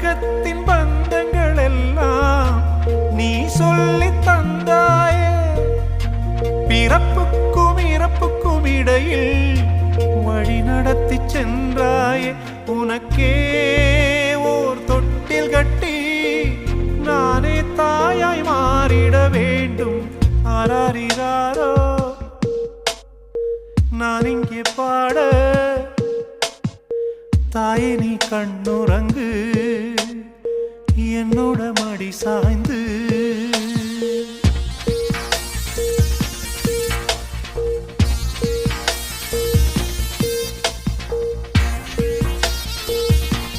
உலகத்தின் பந்தங்கள் எல்லாம் நீ சொல்லி தந்தாயே. பிறப்புக்கும் இறப்புக்கும் இடையில் வழி நடத்தி சென்றாயே. உனக்கே ஓர் தொட்டில் கட்டி நானே தாயாய் மாறிட வேண்டும். ஆராரிராரோ நான் இங்கே பாட, தாயே நீ கண்ணுறங்கு, என்னோட மடி சாய்ந்து